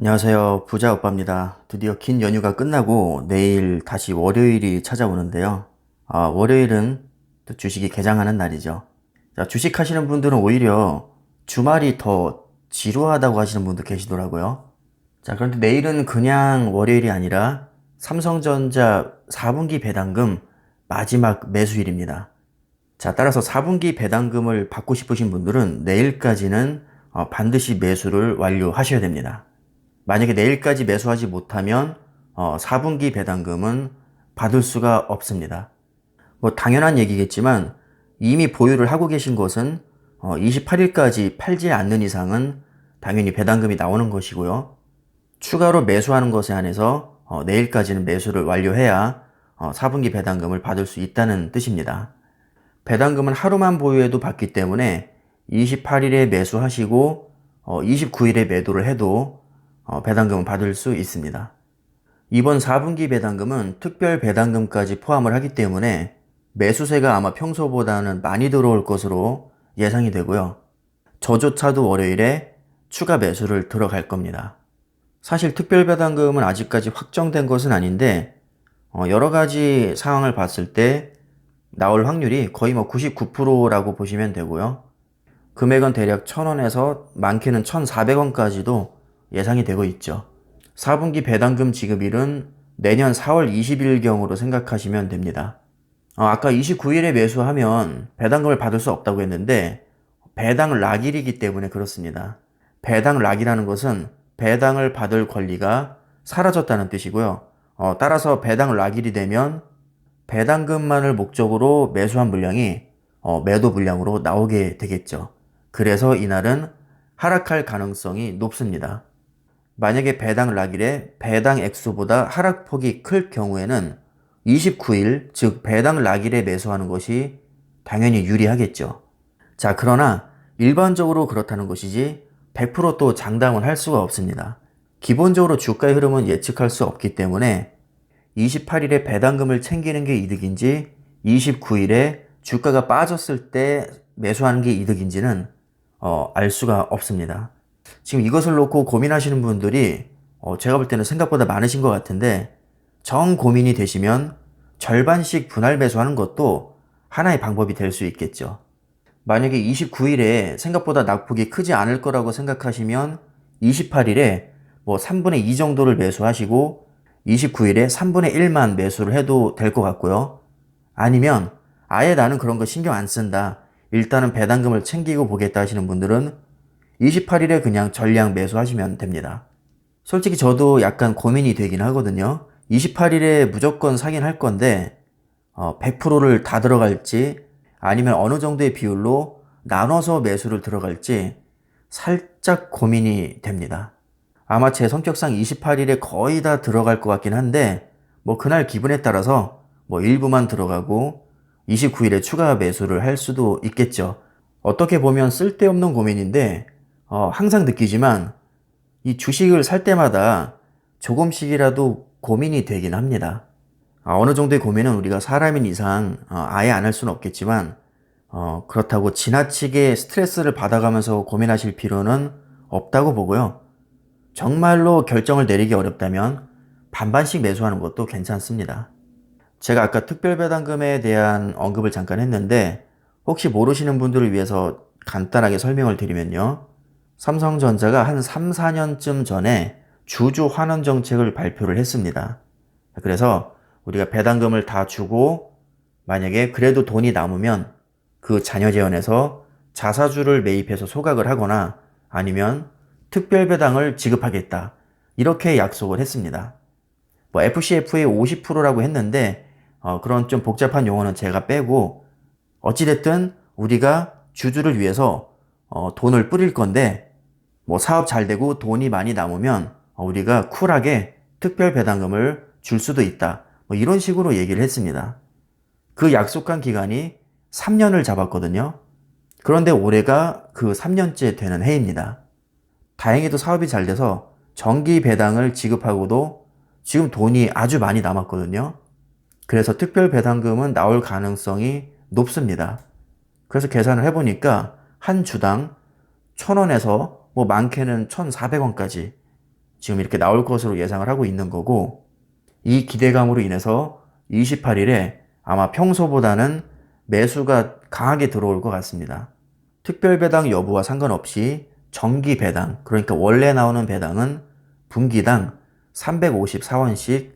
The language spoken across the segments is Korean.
안녕하세요. 부자 오빠입니다. 드디어 긴 연휴가 끝나고 내일 다시 월요일이 찾아오는데요. 월요일은 또 주식이 개장하는 날이죠. 자, 주식 하시는 분들은 오히려 주말이 더 지루하다고 하시는 분도 계시더라고요. 자, 그런데 내일은 그냥 월요일이 아니라 삼성전자 4분기 배당금 마지막 매수일입니다. 자, 따라서 4분기 배당금을 받고 싶으신 분들은 내일까지는 반드시 매수를 완료하셔야 됩니다. 만약에 내일까지 매수하지 못하면 4분기 배당금은 받을 수가 없습니다. 뭐 당연한 얘기겠지만 이미 보유를 하고 계신 것은 28일까지 팔지 않는 이상은 당연히 배당금이 나오는 것이고요. 추가로 매수하는 것에 한해서 내일까지는 매수를 완료해야 4분기 배당금을 받을 수 있다는 뜻입니다. 배당금은 하루만 보유해도 받기 때문에 28일에 매수하시고 29일에 매도를 해도 배당금을 받을 수 있습니다. 이번 4분기 배당금은 특별 배당금까지 포함을 하기 때문에 매수세가 아마 평소보다는 많이 들어올 것으로 예상이 되고요. 저조차도 월요일에 추가 매수를 들어갈 겁니다. 사실 특별 배당금은 아직까지 확정된 것은 아닌데 여러 가지 상황을 봤을 때 나올 확률이 거의 99%라고 보시면 되고요. 금액은 대략 1,000원에서 많게는 1,400원까지도 예상이 되고 있죠. 4분기 배당금 지급일은 내년 4월 20일경으로 생각하시면 됩니다. 아까 29일에 매수하면 배당금을 받을 수 없다고 했는데 배당 락일이기 때문에 그렇습니다. 배당 락이라는 것은 배당을 받을 권리가 사라졌다는 뜻이고요. 따라서 배당 락일이 되면 배당금만을 목적으로 매수한 물량이 매도 물량으로 나오게 되겠죠. 그래서 이날은 하락할 가능성이 높습니다. 만약에 배당 락일에 배당 액수보다 하락폭이 클 경우에는 29일, 즉 배당 락일에 매수하는 것이 당연히 유리하겠죠. 자, 그러나 일반적으로 그렇다는 것이지 100%또 장담을 할 수가 없습니다. 기본적으로 주가의 흐름은 예측할 수 없기 때문에 28일에 배당금을 챙기는 게 이득인지 29일에 주가가 빠졌을 때 매수하는 게 이득인지는 알 수가 없습니다. 지금 이것을 놓고 고민하시는 분들이 제가 볼 때는 생각보다 많으신 것 같은데 정 고민이 되시면 절반씩 분할 매수하는 것도 하나의 방법이 될 수 있겠죠. 만약에 29일에 생각보다 낙폭이 크지 않을 거라고 생각하시면 28일에 뭐 3분의 2 정도를 매수하시고 29일에 3분의 1만 매수를 해도 될 것 같고요. 아니면 아예 나는 그런 거 신경 안 쓴다. 일단은 배당금을 챙기고 보겠다 하시는 분들은 28일에 그냥 전량 매수하시면 됩니다. 솔직히 저도 약간 고민이 되긴 하거든요. 28일에 무조건 사긴 할 건데 100%를 다 들어갈지 아니면 어느 정도의 비율로 나눠서 매수를 들어갈지 살짝 고민이 됩니다. 아마 제 성격상 28일에 거의 다 들어갈 것 같긴 한데 뭐 그날 기분에 따라서 뭐 일부만 들어가고 29일에 추가 매수를 할 수도 있겠죠. 어떻게 보면 쓸데없는 고민인데 항상 느끼지만 이 주식을 살 때마다 조금씩이라도 고민이 되긴 합니다. 어느 정도의 고민은 우리가 사람인 이상 아예 안 할 수는 없겠지만 그렇다고 지나치게 스트레스를 받아가면서 고민하실 필요는 없다고 보고요. 정말로 결정을 내리기 어렵다면 반반씩 매수하는 것도 괜찮습니다. 제가 아까 특별배당금에 대한 언급을 잠깐 했는데 혹시 모르시는 분들을 위해서 간단하게 설명을 드리면요. 삼성전자가 한 3, 4년쯤 전에 주주 환원 정책을 발표를 했습니다. 그래서 우리가 배당금을 다 주고 만약에 그래도 돈이 남으면 그 자녀재원에서 자사주를 매입해서 소각을 하거나 아니면 특별배당을 지급하겠다. 이렇게 약속을 했습니다. 뭐 FCF의 50%라고 했는데 그런 좀 복잡한 용어는 제가 빼고 어찌됐든 우리가 주주를 위해서 돈을 뿌릴 건데 뭐 사업 잘 되고 돈이 많이 남으면 우리가 쿨하게 특별 배당금을 줄 수도 있다. 뭐 이런 식으로 얘기를 했습니다. 그 약속한 기간이 3년을 잡았거든요. 그런데 올해가 그 3년째 되는 해입니다. 다행히도 사업이 잘 돼서 정기 배당을 지급하고도 지금 돈이 아주 많이 남았거든요. 그래서 특별 배당금은 나올 가능성이 높습니다. 그래서 계산을 해보니까 한 주당 1,000원에서 뭐 많게는 1,400원까지 지금 이렇게 나올 것으로 예상을 하고 있는 거고, 이 기대감으로 인해서 28일에 아마 평소보다는 매수가 강하게 들어올 것 같습니다. 특별 배당 여부와 상관없이 정기 배당, 그러니까 원래 나오는 배당은 분기당 354원씩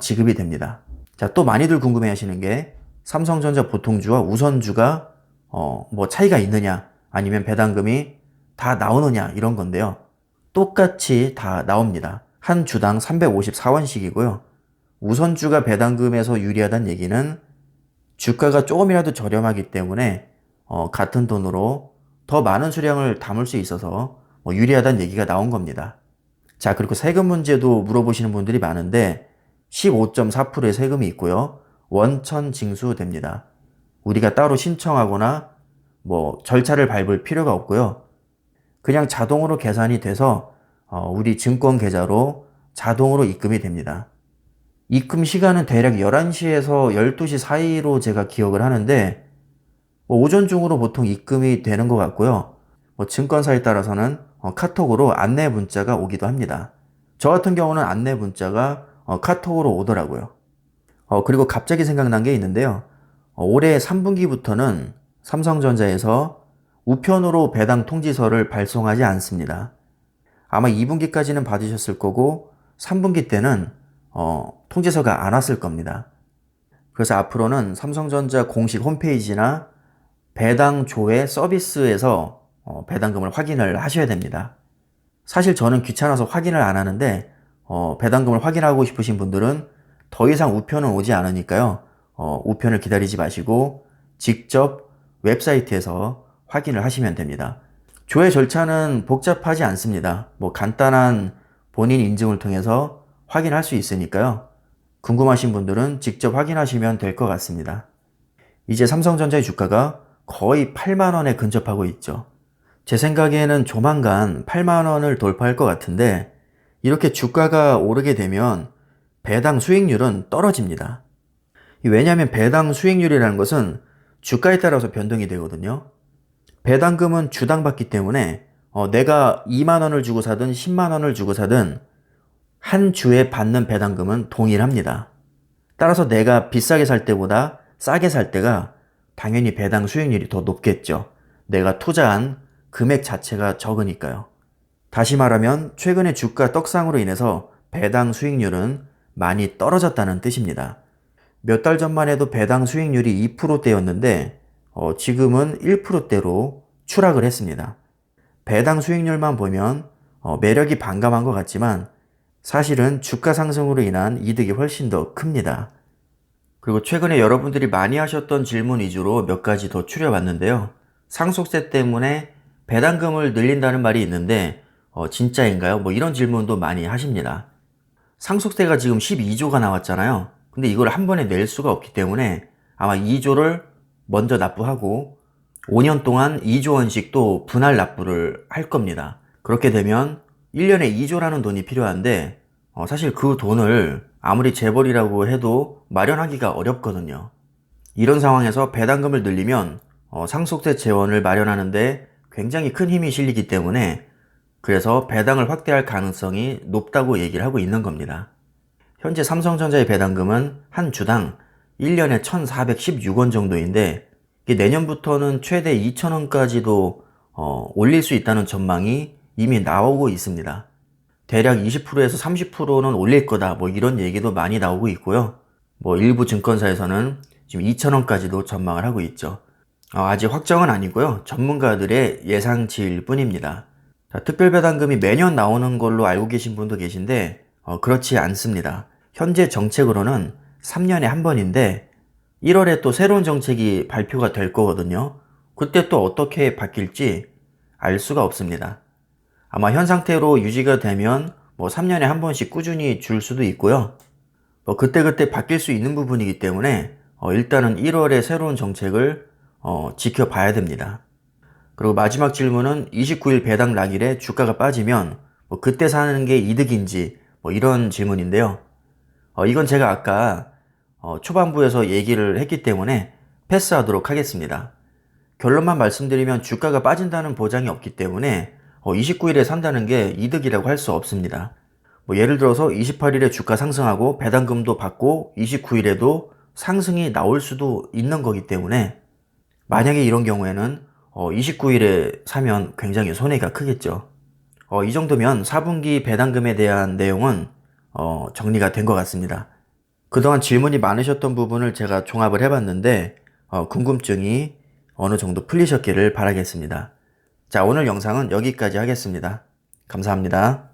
지급이 됩니다. 자, 또 많이들 궁금해 하시는 게 삼성전자 보통주와 우선주가 뭐 차이가 있느냐, 아니면 배당금이 다 나오느냐, 이런 건데요. 똑같이 다 나옵니다. 한 주당 354원씩이고요. 우선주가 배당금에서 유리하다는 얘기는 주가가 조금이라도 저렴하기 때문에 같은 돈으로 더 많은 수량을 담을 수 있어서 유리하다는 얘기가 나온 겁니다. 자, 그리고 세금 문제도 물어보시는 분들이 많은데 15.4%의 세금이 있고요. 원천 징수됩니다. 우리가 따로 신청하거나 뭐 절차를 밟을 필요가 없고요. 그냥 자동으로 계산이 돼서 우리 증권 계좌로 자동으로 입금이 됩니다. 입금 시간은 대략 11시에서 12시 사이로 제가 기억을 하는데 오전 중으로 보통 입금이 되는 것 같고요. 증권사에 따라서는 카톡으로 안내 문자가 오기도 합니다. 저 같은 경우는 안내 문자가 카톡으로 오더라고요. 그리고 갑자기 생각난 게 있는데요. 올해 3분기부터는 삼성전자에서 우편으로 배당 통지서를 발송하지 않습니다. 아마 2분기까지는 받으셨을 거고 3분기 때는 통지서가 안 왔을 겁니다. 그래서 앞으로는 삼성전자 공식 홈페이지나 배당 조회 서비스에서 배당금을 확인을 하셔야 됩니다. 사실 저는 귀찮아서 확인을 안 하는데 배당금을 확인하고 싶으신 분들은 더 이상 우편은 오지 않으니까요. 우편을 기다리지 마시고 직접 웹사이트에서 확인을 하시면 됩니다. 조회 절차는 복잡하지 않습니다. 간단한 본인 인증을 통해서 확인할 수 있으니까요. 궁금하신 분들은 직접 확인하시면 될 것 같습니다. 이제 삼성전자의 주가가 거의 8만원에 근접하고 있죠. 제 생각에는 조만간 8만원을 돌파할 것 같은데 이렇게 주가가 오르게 되면 배당 수익률은 떨어집니다. 왜냐하면 배당 수익률이라는 것은 주가에 따라서 변동이 되거든요. 배당금은 주당 받기 때문에 내가 2만원을 주고 사든 10만원을 주고 사든 한 주에 받는 배당금은 동일합니다. 따라서 내가 비싸게 살 때보다 싸게 살 때가 당연히 배당 수익률이 더 높겠죠. 내가 투자한 금액 자체가 적으니까요. 다시 말하면 최근에 주가 떡상으로 인해서 배당 수익률은 많이 떨어졌다는 뜻입니다. 몇 달 전만 해도 배당 수익률이 2%대였는데 지금은 1%대로 추락을 했습니다. 배당 수익률만 보면 매력이 반감한 것 같지만 사실은 주가 상승으로 인한 이득이 훨씬 더 큽니다. 그리고 최근에 여러분들이 많이 하셨던 질문 위주로 몇 가지 더 추려봤는데요. 상속세 때문에 배당금을 늘린다는 말이 있는데 진짜인가요? 이런 질문도 많이 하십니다. 상속세가 지금 12조가 나왔잖아요. 근데 이걸 한 번에 낼 수가 없기 때문에 아마 2조를 먼저 납부하고 5년 동안 2조 원씩 또 분할 납부를 할 겁니다. 그렇게 되면 1년에 2조라는 돈이 필요한데 사실 그 돈을 아무리 재벌이라고 해도 마련하기가 어렵거든요. 이런 상황에서 배당금을 늘리면 상속세 재원을 마련하는데 굉장히 큰 힘이 실리기 때문에 그래서 배당을 확대할 가능성이 높다고 얘기를 하고 있는 겁니다. 현재 삼성전자의 배당금은 한 주당 1년에 1,416원 정도인데 내년부터는 최대 2,000원까지도 올릴 수 있다는 전망이 이미 나오고 있습니다. 대략 20%에서 30%는 올릴 거다 이런 얘기도 많이 나오고 있고요. 일부 증권사에서는 지금 2,000원까지도 전망을 하고 있죠. 아직 확정은 아니고요. 전문가들의 예상치일 뿐입니다. 특별배당금이 매년 나오는 걸로 알고 계신 분도 계신데 그렇지 않습니다. 현재 정책으로는 3년에 한 번인데 1월에 또 새로운 정책이 발표가 될 거거든요. 그때 또 어떻게 바뀔지 알 수가 없습니다. 아마 현 상태로 유지가 되면 3년에 한 번씩 꾸준히 줄 수도 있고요. 그때그때 바뀔 수 있는 부분이기 때문에 일단은 1월에 새로운 정책을 지켜봐야 됩니다. 그리고 마지막 질문은 29일 배당 당일에 주가가 빠지면 그때 사는 게 이득인지 이런 질문인데요. 이건 제가 아까 초반부에서 얘기를 했기 때문에 패스하도록 하겠습니다. 결론만 말씀드리면 주가가 빠진다는 보장이 없기 때문에 29일에 산다는 게 이득이라고 할 수 없습니다. 뭐 예를 들어서 28일에 주가 상승하고 배당금도 받고 29일에도 상승이 나올 수도 있는 거기 때문에 만약에 이런 경우에는 29일에 사면 굉장히 손해가 크겠죠. 이 정도면 4분기 배당금에 대한 내용은 정리가 된 것 같습니다. 그동안 질문이 많으셨던 부분을 제가 종합을 해봤는데 궁금증이 어느 정도 풀리셨기를 바라겠습니다. 자, 오늘 영상은 여기까지 하겠습니다. 감사합니다.